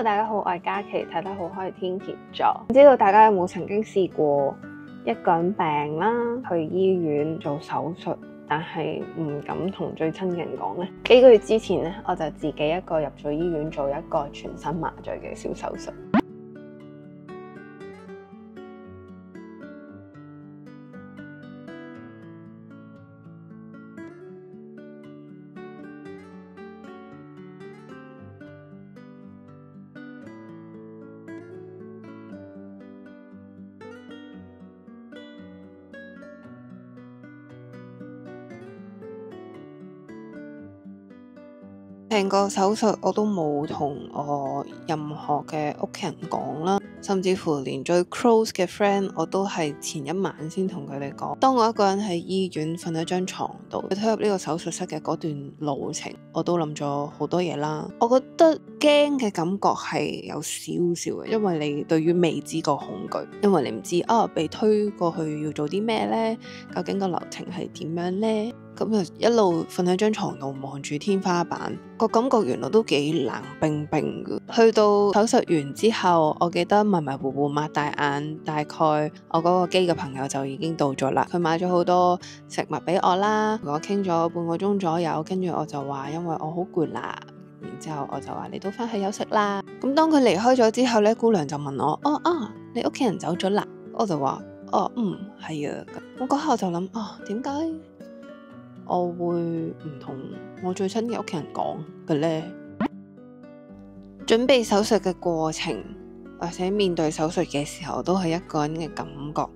Hello， 大家好，我係嘉琪，睇得好開天蠍座。唔知道大家有冇曾經試過一個人病啦，去醫院做手術，但係唔敢同最親嘅人講呢？幾個月之前呢，我就自己一個入咗醫院做一個全身麻醉嘅小手術。成個手術我都冇同我任何嘅屋企人講啦，甚至乎連最 close 嘅 friend 我都係前一晚先同佢哋講。當我一個人喺醫院瞓喺張床度，去推入呢個手術室嘅嗰段路程，我都諗咗好多嘢啦。我覺得驚嘅感覺係有少少嘅，因為你對於未知個恐懼，因為你唔知被推過去要做啲咩呢？究竟個流程係點樣呢？咁就一路瞓喺張床度望住天花板，個感覺原來都幾冷冰冰嘅。去到手術完之後，我記得迷迷糊糊擘大眼，大概我嗰個機嘅朋友就已經到咗啦。佢買咗好多食物俾我啦，同我傾咗半個鐘左右，跟住我就話因為我好攰啦，然之後我就話你都翻去休息啦。咁當佢離開咗之後呢，姑娘就問我你屋企人走咗啦？我就話係啊。我嗰下就諗點解我會唔同我最親嘅屋企人講嘅呢？準備手術嘅過程或者面對手術嘅時候，都係一個人嘅感覺，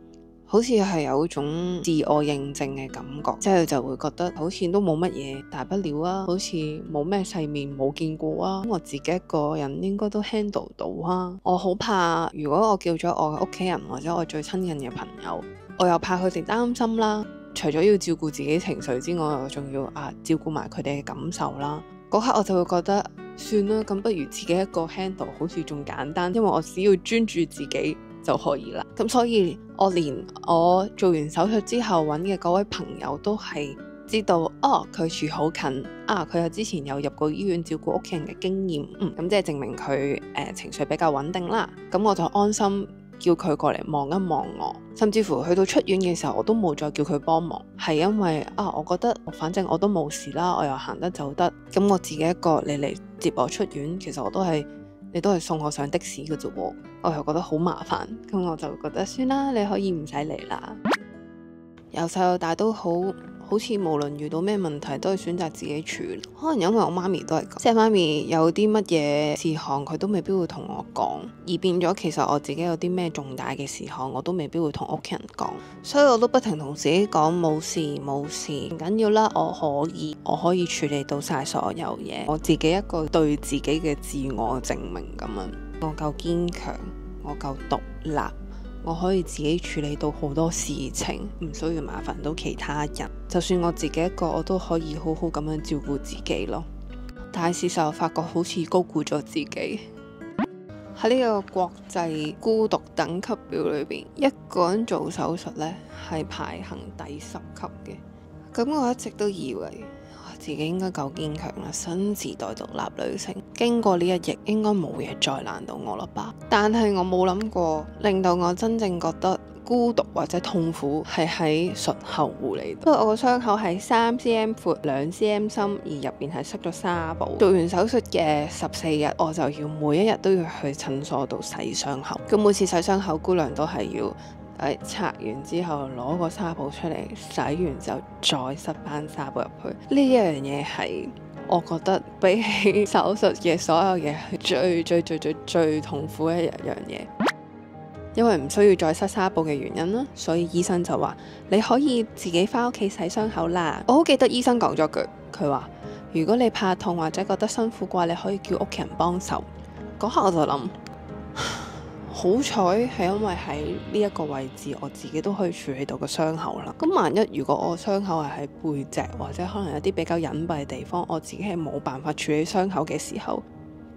好似係有一種自我認證嘅感覺，之後就會覺得好似都冇乜嘢大不了啊，好似冇咩世面冇見過啊，我自己一個人應該都 handle 到啊。我好怕如果我叫咗我嘅屋企人或者我最親近嘅朋友，我又怕佢哋擔心啦。除咗要照顧自己情緒之外，我仲要照顧埋佢哋嘅感受啦。嗰刻我就會覺得算啦，咁不如自己一個 handle 好似仲簡單，因為我只要專注自己就可以啦。咁所以我連我做完手術之後揾嘅嗰位朋友都係知道佢住好近佢又之前有入過醫院照顧屋企人嘅經驗，咁即係證明佢情緒比較穩定啦。咁我就安心叫佢過嚟望一望我，甚至乎去到出院嘅時候我都冇再叫佢幫忙，係因為我覺得反正我都冇事啦，我又行得走得，咁我自己一個你嚟接我出院，其實你都係送我上的士嘅啫喎，我又覺得好麻煩，咁我就覺得算啦，你可以唔使嚟啦。由細到大都好似無論遇到咩問題都係選擇自己處理，可能因為我媽咪都係咁，即係媽咪有啲乜嘢事項佢都未必會同我講，而變咗其實我自己有啲咩重大嘅事項我都未必會同屋企人講，所以我都不停同自己講冇事唔緊要啦，我可以處理到晒所有嘢，我自己一個對自己嘅自我證明咁樣，我夠堅強，我夠獨立，我可以自己處理到好多事情，唔需要麻煩到其他人。就算我自己一個，我都可以好好咁樣照顧自己咯。但係事實我發覺好似高估咗自己。喺呢個國際孤獨等級表裏邊，一個人做手術呢係排行第10級嘅。咁我一直都以為自己應該夠堅強啦，新時代獨立女性，經過呢一役應該冇嘢再難到我啦吧。但係我冇諗過，令到我真正覺得孤獨或者痛苦係喺術後護理度。因為我個傷口係3cm 闊2cm深，而入邊係塞咗紗布。做完手術嘅14日，我就要每一日都要去診所度洗傷口。咁每次洗傷口，姑娘都係要拆完之後攞個紗布出嚟，洗完之後再塞翻紗布入去。呢一樣嘢係我覺得比起手術嘅所有嘢係最痛苦嘅一樣嘢，因為唔需要再塞紗布嘅原因啦，所以醫生就話你可以自己翻屋企洗傷口啦。我好記得醫生講咗句，佢話如果你怕痛或者覺得辛苦嘅話，你可以叫屋企人幫手。嗰刻我就諗，好彩係因為喺呢一個位置我自己都可以處理到個傷口啦。咁萬一如果我傷口係喺背脊或者可能有啲比較隱蔽嘅地方，我自己係冇辦法處理傷口嘅時候，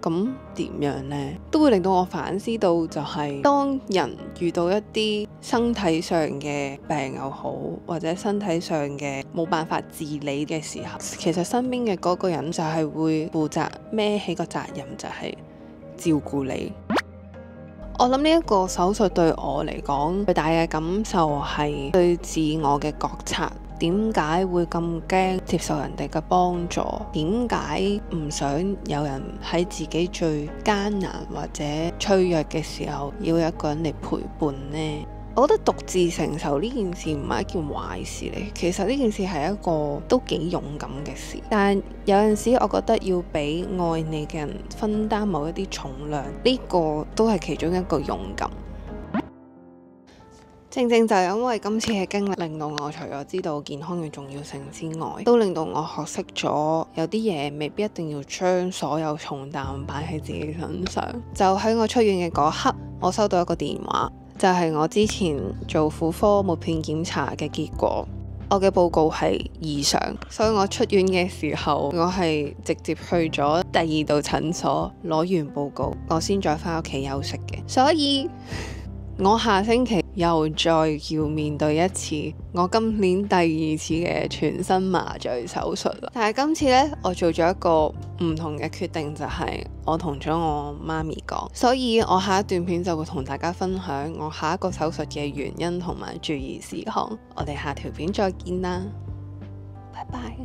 咁點樣呢？都會令到我反思到就係當人遇到一啲身體上嘅病又好，或者身體上嘅冇辦法自理嘅時候，其實身邊嘅嗰個人就係會負責孭起個責任，就係照顧你。我諗呢一個手術對我嚟講最大嘅感受係對自我嘅覺察。點解會咁驚接受人哋嘅幫助？點解唔想有人喺自己最艱難或者脆弱嘅時候要有一個人嚟陪伴呢？我覺得獨自承受呢件事唔係一件壞事嚟，其實呢件事係一個都幾勇敢嘅事。但有陣時我覺得要俾愛你嘅人分擔某一啲重量，呢個都係其中一個勇敢。正正就係因為今次嘅經歷，令到我除咗知道健康嘅重要性之外，都令到我學識咗有啲嘢未必一定要將所有重擔擺喺自己身上。就喺我出院嘅嗰刻，我收到一個電話，就係我之前做婦科抹片檢查嘅結果，我嘅報告係異常，所以我出院嘅時候，我係直接去咗第2度診所攞完報告，我先再返屋企休息嘅。所以我下星期又再要面對一次我今年第2次嘅全身麻醉手術啦。但係今次呢，我做咗一個唔同嘅決定，就係我同咗我媽咪講，所以我下一段片就會同大家分享我下一個手術嘅原因同埋注意事項。我哋下條片再見啦，拜拜。